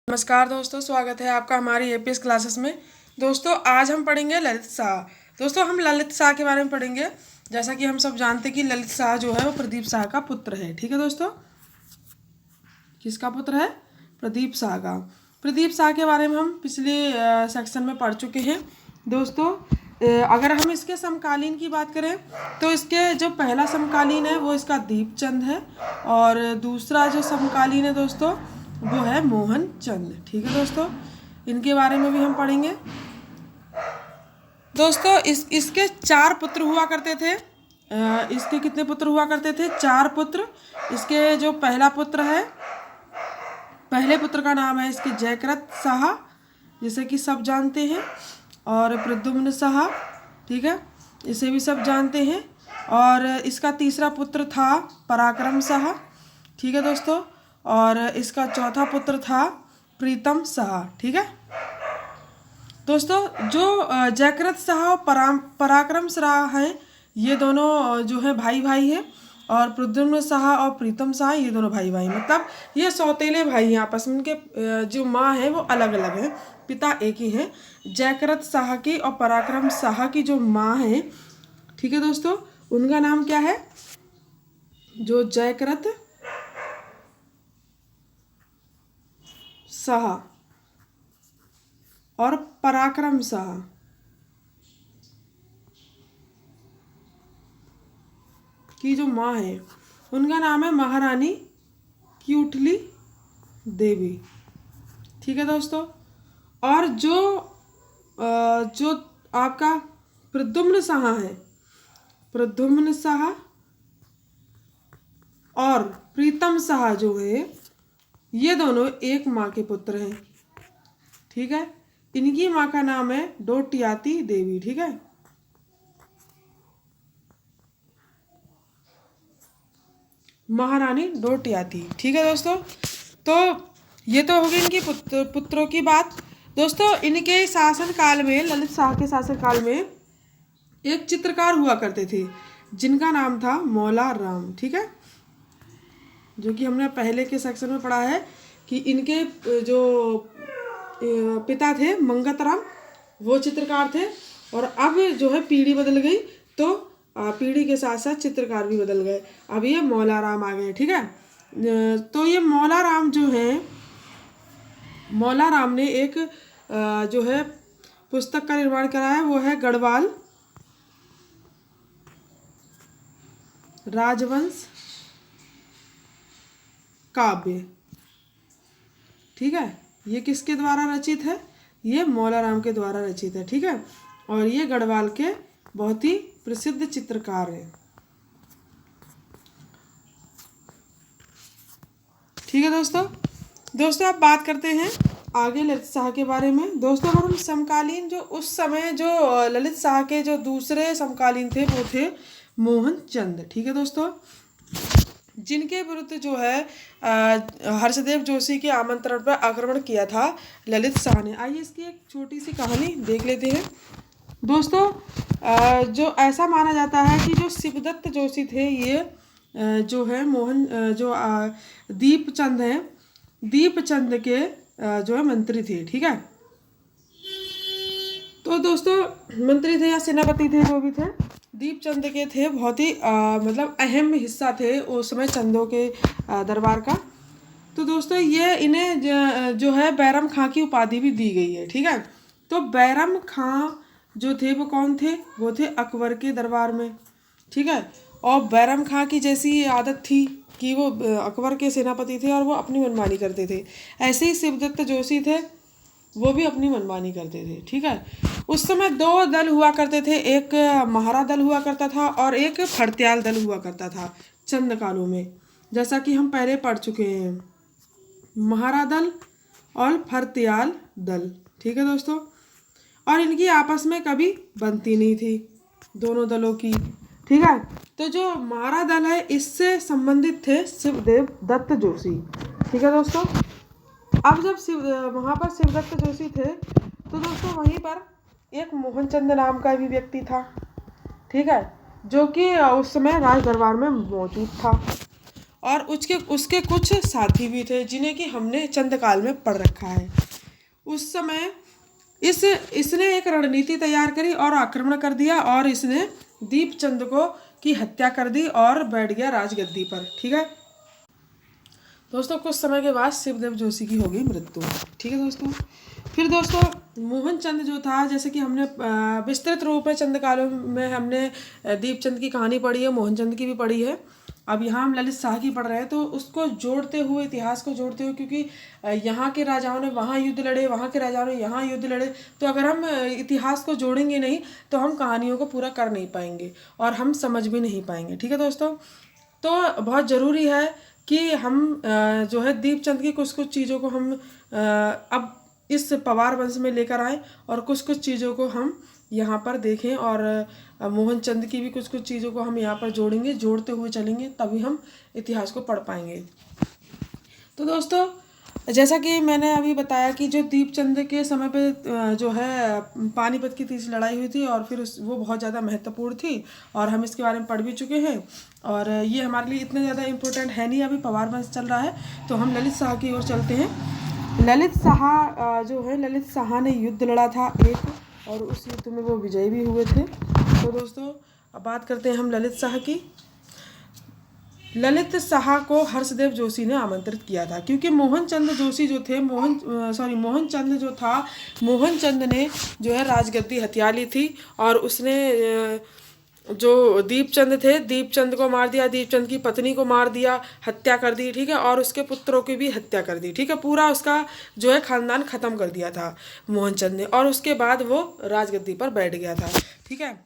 नमस्कार दोस्तों, स्वागत है आपका हमारी एपीएस क्लासेस में। दोस्तों आज हम पढ़ेंगे ललित शाह। दोस्तों हम ललित शाह के बारे में पढ़ेंगे। जैसा कि हम सब जानते हैं कि ललित शाह जो है वो प्रदीप शाह का पुत्र है। ठीक है दोस्तों, किसका पुत्र है? प्रदीप शाह का। प्रदीप शाह के बारे में हम पिछले सेक्शन में पढ़ चुके हैं। दोस्तों अगर हम इसके समकालीन की बात करें तो इसके जो पहला समकालीन है वो इसका दीपचंद है, और दूसरा जो समकालीन है दोस्तों वो है मोहन चंद। ठीक है दोस्तों, इनके बारे में भी हम पढ़ेंगे। दोस्तों इसके 4 पुत्र हुआ करते थे। इसके कितने पुत्र हुआ करते थे? 4 पुत्र। इसके जो पहला पुत्र है, पहले पुत्र का नाम है इसके जयकृत शाह, जैसे कि सब जानते हैं, और प्रद्युम्न शाह। ठीक है, इसे भी सब जानते हैं। और इसका तीसरा पुत्र था पराक्रम शाह। ठीक है दोस्तों, और इसका चौथा पुत्र था प्रीतम शाह। ठीक है दोस्तों, जो जयकृत शाह और पराक्रम शाह हैं, ये दोनों जो है भाई भाई हैं, और प्रद्युम्न शाह और प्रीतम शाह ये दोनों भाई भाई, मतलब ये सौतेले भाई हैं आपस में। उनके जो माँ हैं वो अलग अलग हैं, पिता एक ही हैं। जयकृत शाह की और पराक्रम शाह की जो माँ हैं, ठीक है दोस्तों, उनका नाम क्या है? जो जयकृत शाह और पराक्रम शाह की जो माँ है उनका नाम है महारानी क्यूटली देवी। ठीक है दोस्तों, और जो आपका प्रद्युम्न शाह है, प्रद्युम्न शाह और प्रीतम शाह जो है, ये दोनों एक माँ के पुत्र हैं। ठीक है, इनकी माँ का नाम है डोटियाती देवी। ठीक है, महारानी डोटियाती। ठीक है दोस्तों, तो ये तो होगी इनकी पुत्रों की बात। दोस्तों इनके शासनकाल में, ललित शाह के शासनकाल में एक चित्रकार हुआ करते थे जिनका नाम था मौला राम। ठीक है, जो कि हमने पहले के सेक्शन में पढ़ा है कि इनके जो पिता थे मंगत राम, वो चित्रकार थे। और अब जो है पीढ़ी बदल गई, तो पीढ़ी के साथ साथ चित्रकार भी बदल गए। अब ये मौला राम आ गए। ठीक है, तो ये मौला राम जो है, मौला राम ने एक जो है पुस्तक का निर्माण करा है, वो है गढ़वाल राजवंश काव्य। ठीक है, ये किसके द्वारा रचित है? ये मौला राम के द्वारा रचित है। ठीक है, और ये गढ़वाल के बहुत ही प्रसिद्ध चित्रकार हैं। ठीक है दोस्तों अब बात करते हैं आगे ललित शाह के बारे में। दोस्तों अगर हम समकालीन, जो उस समय जो ललित शाह के जो दूसरे समकालीन थे वो थे मोहन चंद। ठीक है दोस्तों, जिनके विरुद्ध जो है हर्षदेव जोशी के आमंत्रण पर आक्रमण किया था ललित शाह ने। आइए इसकी एक छोटी सी कहानी देख लेते हैं। दोस्तों जो ऐसा माना जाता है कि जो शिवदत्त जोशी थे, ये जो है जो दीपचंद हैं, दीपचंद के जो है मंत्री थे। ठीक है, तो दोस्तों मंत्री थे या सेनापति थे, जो भी थे, दीपचंद के थे, बहुत ही मतलब अहम हिस्सा थे उस समय चंदों के दरबार का। तो दोस्तों ये इन्हें जो है बैरम खां की उपाधि भी दी गई है। ठीक है, तो बैरम खां जो थे वो कौन थे? वो थे अकबर के दरबार में। ठीक है, और बैरम खां की जैसी आदत थी कि वो अकबर के सेनापति थे और वो अपनी मनमानी करते थे, ऐसे ही शिवदत्त जोशी थे, वो भी अपनी मनमानी करते थे। ठीक है, उस समय 2 दल हुआ करते थे, एक महारा दल हुआ करता था और एक फड़त्याल दल हुआ करता था चंद कालों में, जैसा कि हम पहले पढ़ चुके हैं, महारा दल और फड़त्याल दल। ठीक है दोस्तों, और इनकी आपस में कभी बनती नहीं थी दोनों दलों की। ठीक है, तो जो महारा दल है इससे संबंधित थे शिवदेव दत्त जोशी। ठीक है दोस्तों, अब जब वहाँ पर शिवदत्त जोशी थे, तो दोस्तों वहीं पर एक मोहनचंद नाम का भी व्यक्ति था। ठीक है, जो कि उस समय राज दरबार में मौजूद था। और उसके उसके कुछ साथी भी थे जिन्हें कि हमने चंद्रकाल में पढ़ रखा है। उस समय इसने एक रणनीति तैयार करी और आक्रमण कर दिया और इसने दीपचंद को की हत्या कर दी और बैठ गया राजगद्दी पर। ठीक है दोस्तों, कुछ समय के बाद शिवदेव जोशी की हो गई मृत्यु। ठीक है दोस्तों, फिर दोस्तों मोहनचंद जो था, जैसे कि हमने विस्तृत रूप में चंद्रकाल में हमने दीपचंद की कहानी पढ़ी है, मोहनचंद की भी पढ़ी है। अब यहाँ हम ललित शाह की पढ़ रहे हैं, तो उसको जोड़ते हुए, इतिहास को जोड़ते हुए, क्योंकि यहाँ के राजाओं ने वहाँ युद्ध लड़े, वहाँ के राजाओं ने यहाँ युद्ध लड़े, तो अगर हम इतिहास को जोड़ेंगे नहीं तो हम कहानियों को पूरा कर नहीं पाएंगे और हम समझ भी नहीं पाएंगे। ठीक है दोस्तों, तो बहुत ज़रूरी है कि हम जो है दीपचंद की कुछ कुछ चीज़ों को हम अब इस पवार वंश में लेकर आएँ और कुछ कुछ चीज़ों को हम यहाँ पर देखें और मोहनचंद की भी कुछ कुछ चीज़ों को हम यहाँ पर जोड़ेंगे, जोड़ते हुए चलेंगे, तभी हम इतिहास को पढ़ पाएंगे। तो दोस्तों, जैसा कि मैंने अभी बताया कि जो दीपचंद के समय पे जो है पानीपत की तीसरी लड़ाई हुई थी और फिर वो बहुत ज़्यादा महत्वपूर्ण थी और हम इसके बारे में पढ़ भी चुके हैं और ये हमारे लिए इतने ज़्यादा इम्पोर्टेंट है नहीं। अभी पवार वंश चल रहा है, तो हम ललित शाह की ओर चलते हैं। ललित शाह जो है, ललित शाह ने युद्ध लड़ा था एक, और उस युद्ध में वो विजयी भी हुए थे। तो दोस्तों, अब बात करते हैं हम ललित शाह की। ललित शाह को हर्षदेव जोशी ने आमंत्रित किया था, क्योंकि मोहनचंद जोशी जो थे, मोहनचंद जो था, मोहनचंद ने जो है राजगद्दी हथिया ली थी और उसने जो दीपचंद थे, दीपचंद को मार दिया, दीपचंद की पत्नी को मार दिया, हत्या कर दी। ठीक है, और उसके पुत्रों की भी हत्या कर दी। ठीक है, पूरा उसका जो है खानदान खत्म कर दिया था मोहनचंद ने, और उसके बाद वो राजगद्दी पर बैठ गया था। ठीक है,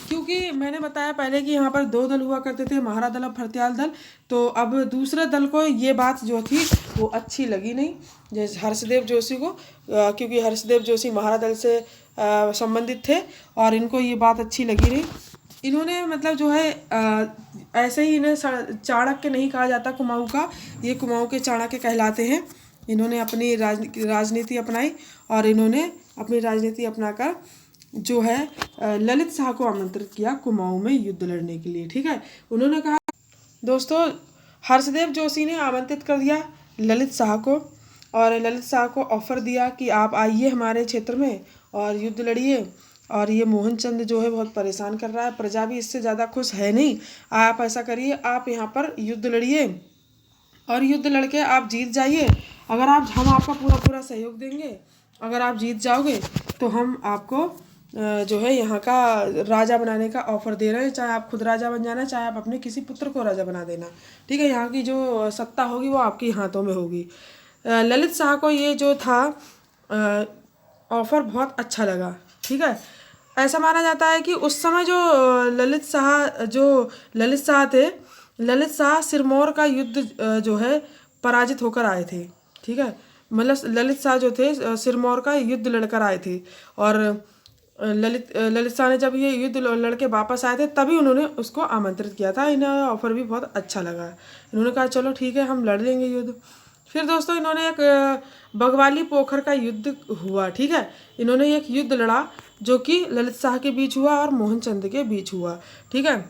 क्योंकि मैंने बताया पहले कि यहाँ पर दो दल हुआ करते थे, महारा दल और फरत्याल दल। तो अब दूसरे दल को ये बात जो थी वो अच्छी लगी नहीं, जैसे हर्षदेव जोशी को, क्योंकि हर्षदेव जोशी महारा दल से संबंधित थे और इनको ये बात अच्छी लगी नहीं। इन्होंने मतलब जो है ऐसे ही इन्हें चाणक्य नहीं कहा जाता कुमाऊँ का, ये कुमाऊँ के चाणक्य कहलाते हैं। इन्होंने अपनी राजनीति अपनाई और इन्होंने अपनी राजनीति अपनाकर जो है ललित शाह को आमंत्रित किया कुमाऊँ में युद्ध लड़ने के लिए। ठीक है, उन्होंने कहा, दोस्तों हर्षदेव जोशी ने आमंत्रित कर दिया ललित शाह को और ललित शाह को ऑफर दिया कि आप आइए हमारे क्षेत्र में और युद्ध लड़िए, और ये मोहनचंद जो है बहुत परेशान कर रहा है, प्रजा भी इससे ज़्यादा खुश है नहीं, आप ऐसा करिए, आप यहाँ पर युद्ध लड़िए और युद्ध लड़के आप जीत जाइए। अगर हम आपका पूरा पूरा सहयोग देंगे, अगर आप जीत जाओगे तो हम आपको जो है यहाँ का राजा बनाने का ऑफर दे रहे हैं, चाहे आप खुद राजा बन जाना, चाहे आप अपने किसी पुत्र को राजा बना देना। ठीक है, यहाँ की जो सत्ता होगी वो आपके हाथों में होगी। ललित शाह को ये जो था ऑफर बहुत अच्छा लगा। ठीक है, ऐसा माना जाता है कि उस समय जो ललित शाह थे, ललित शाह सिरमौर का युद्ध जो है पराजित होकर आए थे। ठीक है, मतलब ललित शाह जो थे सिरमौर का युद्ध लड़कर आए थे और ललित शाह ने जब ये युद्ध लड़के वापस आए थे तभी उन्होंने उसको आमंत्रित किया था। इन्हें ऑफर भी बहुत अच्छा लगा, इन्होंने कहा चलो ठीक है हम लड़ लेंगे युद्ध। फिर दोस्तों इन्होंने एक बगवाली पोखर का युद्ध हुआ। ठीक है, इन्होंने एक युद्ध लड़ा जो कि ललित शाह के बीच हुआ और मोहनचंद के बीच हुआ। ठीक है,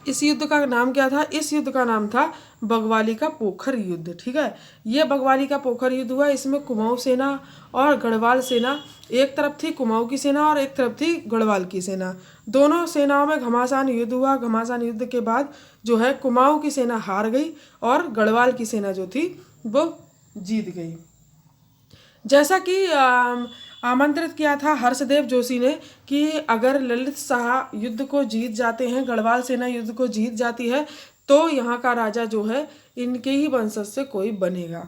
इस युद्ध का नाम क्या था? इस युद्ध का नाम था बगवाली का पोखर युद्ध। ठीक है, ये बगवाली का पोखर युद्ध हुआ। इसमें कुमाऊँ सेना और गढ़वाल सेना, एक तरफ थी कुमाऊँ की सेना और एक तरफ थी गढ़वाल की सेना। दोनों सेनाओं में घमासान युद्ध हुआ। घमासान युद्ध के बाद जो है कुमाऊँ की सेना हार गई और गढ़वाल की सेना जो थी वो जीत गई। जैसा कि आमंत्रित किया था हर्षदेव जोशी ने कि अगर ललित शाह युद्ध को जीत जाते हैं, गढ़वाल सेना युद्ध को जीत जाती है, तो यहाँ का राजा जो है इनके ही वंशज से कोई बनेगा।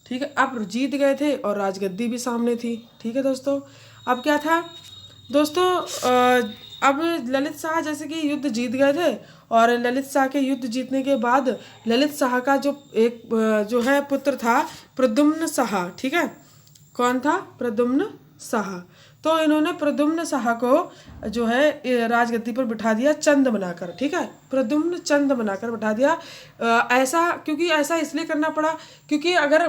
ठीक है, अब जीत गए थे और राजगद्दी भी सामने थी। ठीक है दोस्तों, अब क्या था दोस्तों, अब ललित शाह जैसे कि युद्ध जीत गए थे और ललित शाह के युद्ध जीतने के बाद ललित शाह का जो है पुत्र था प्रद्युम्न शाह। ठीक है, कौन था? प्रद्युम्न शाह। तो इन्होंने प्रद्युम्न शाह को जो है राजगद्दी पर बिठा दिया चंद बनाकर। ठीक है, प्रद्युम्न चंद बनाकर बिठा दिया। ऐसा इसलिए करना पड़ा क्योंकि अगर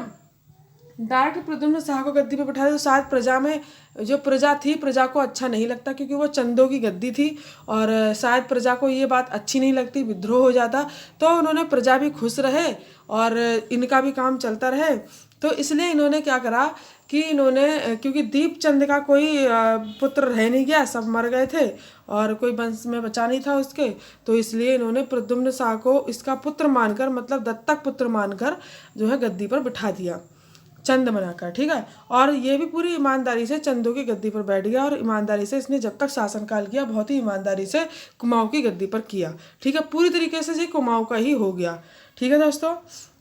डायरेक्ट प्रद्युम्न शाह को गद्दी पे बैठा दिया तो शायद प्रजा में जो प्रजा थी, प्रजा को अच्छा नहीं लगता, क्योंकि वो चंदों की गद्दी थी और शायद प्रजा को ये बात अच्छी नहीं लगती, विद्रोह हो जाता। तो उन्होंने प्रजा भी खुश रहे और इनका भी काम चलता रहे, तो इसलिए इन्होंने क्या करा कि इन्होंने, क्योंकि दीपचंद का कोई पुत्र रह नहीं गया, सब मर गए थे और कोई वंश में बचा नहीं था उसके, तो इसलिए इन्होंने प्रद्युम्न शाह को इसका पुत्र मानकर, मतलब दत्तक पुत्र मानकर जो है गद्दी पर बिठा दिया, चंद बनाकर, ठीक है। और ये भी पूरी ईमानदारी से चंदों की गद्दी पर बैठ गया और ईमानदारी से इसने जब तक शासनकाल किया बहुत ही ईमानदारी से कुमाऊं की गद्दी पर किया, ठीक है। पूरी तरीके से ये कुमाऊं का ही हो गया, ठीक है दोस्तों।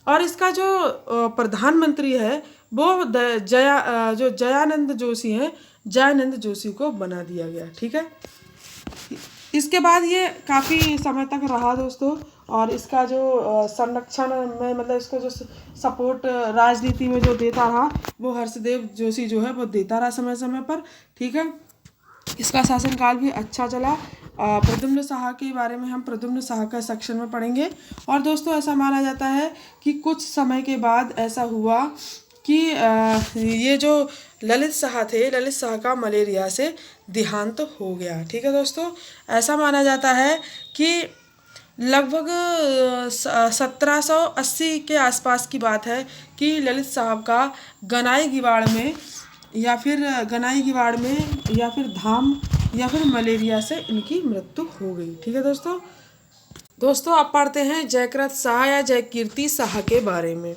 और इसका जो प्रधानमंत्री है वो जो जयानंद जोशी हैं, जयानंद जोशी को बना दिया गया, ठीक है। इसके बाद ये काफ़ी समय तक रहा दोस्तों, और इसका जो संरक्षण में, मतलब इसको जो सपोर्ट राजनीति में जो देता रहा वो हर्षदेव जोशी जो है वो देता रहा समय समय पर, ठीक है। इसका शासनकाल भी अच्छा चला। प्रद्युम्न शाह के बारे में हम प्रद्युम्न शाह का सेक्शन में पढ़ेंगे। और दोस्तों ऐसा माना जाता है कि कुछ समय के बाद ऐसा हुआ कि ये जो ललित शाह थे, ललित शाह का मलेरिया से देहांत हो गया, ठीक है दोस्तों। ऐसा माना जाता है कि लगभग 1780 के आसपास की बात है कि ललित साहब का गनाई गिवाड़ में या फिर धाम या फिर मलेरिया से इनकी मृत्यु हो गई, ठीक है दोस्तों। अब पढ़ते हैं जयकृत शाह या जयकीर्ति शाह के बारे में।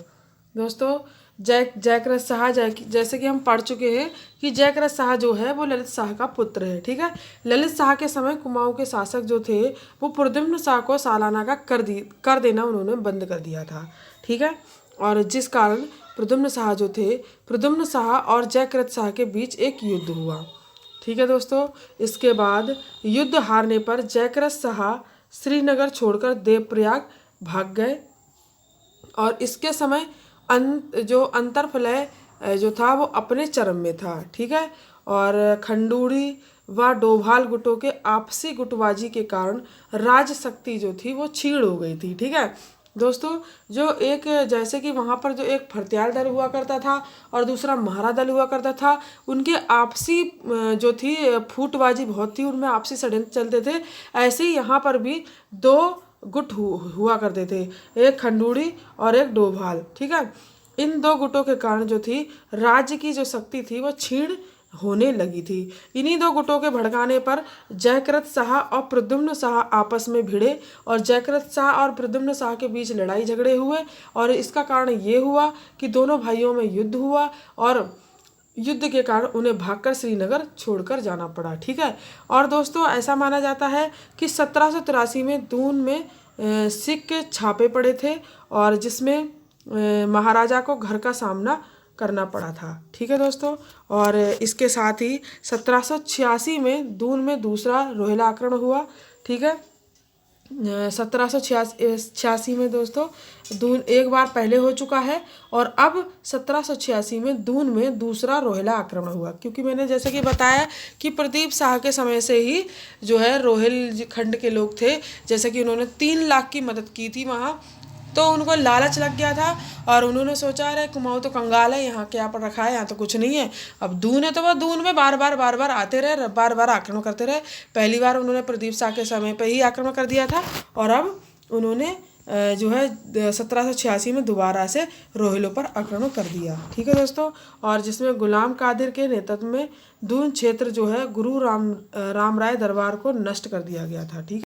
दोस्तों जयकृत शाह, जैसे कि हम पढ़ चुके हैं कि जयकृत शाह जो है वो ललित शाह का पुत्र है, ठीक है। ललित शाह के समय कुमाऊं के शासक जो थे वो प्रद्युम्न शाह को सालाना का कर देना उन्होंने बंद कर दिया था, ठीक है। और जिस कारण प्रद्युम्न शाह और जयकृत शाह के बीच एक युद्ध हुआ, ठीक है दोस्तों। इसके बाद युद्ध हारने पर जयकृत शाह श्रीनगर छोड़कर देवप्रयाग भाग गए और इसके समय जो अंतरफलय जो था वो अपने चरम में था, ठीक है। और खंडूरी व डोभाल गुटों के आपसी गुटबाजी के कारण राजशक्ति जो थी वो छीड़ हो गई थी, ठीक है दोस्तों। जो एक, जैसे कि वहाँ पर जो एक फरत्याल दल हुआ करता था और दूसरा महारा दल हुआ करता था, उनके आपसी जो थी फूटबाजी बहुत थी, उनमें आपसी षड्यंत्र चलते थे। ऐसे ही यहाँ पर भी दो गुट हुआ करते थे, एक खंडूरी और एक डोभाल, ठीक है। इन दो गुटों के कारण जो थी राज्य की जो शक्ति थी वो छीड़ होने लगी थी। इन्हीं दो गुटों के भड़काने पर जयकृत शाह और प्रद्युम्न शाह आपस में भिड़े और जयकृत शाह और प्रद्युम्न शाह के बीच लड़ाई झगड़े हुए और इसका कारण ये हुआ कि दोनों भाइयों में युद्ध हुआ और युद्ध के कारण उन्हें भागकर श्रीनगर छोड़कर जाना पड़ा, ठीक है। और दोस्तों ऐसा माना जाता है कि 1783 में दून में सिख छापे पड़े थे और जिसमें महाराजा को घर का सामना करना पड़ा था, ठीक है दोस्तों। और इसके साथ ही 1786 में दून में दूसरा रोहिला आक्रमण हुआ, ठीक है। 1786 में दोस्तों दून एक बार पहले हो चुका है और अब 1786 में दून में दूसरा रोहिला आक्रमण हुआ, क्योंकि मैंने जैसे कि बताया कि प्रदीप शाह के समय से ही जो है रोहिल खंड के लोग थे, जैसे कि उन्होंने 3 लाख की मदद की थी वहाँ, तो उनको लालच लग गया था और उन्होंने सोचा अरे कुमाऊं तो कंगाल है, यहाँ क्या पर रखा है, यहाँ तो कुछ नहीं है। अब दून है तो वह दून में बार बार आते रहे, बार बार आक्रमण करते रहे। पहली बार उन्होंने प्रदीप शाह के समय पे ही आक्रमण कर दिया था और अब उन्होंने जो है 1786 में दोबारा से रोहिलों पर आक्रमण कर दिया, ठीक है दोस्तों। और जिसमें गुलाम कादिर के नेतृत्व में दून क्षेत्र जो है गुरु राम राय दरबार को नष्ट कर दिया गया था, ठीक है।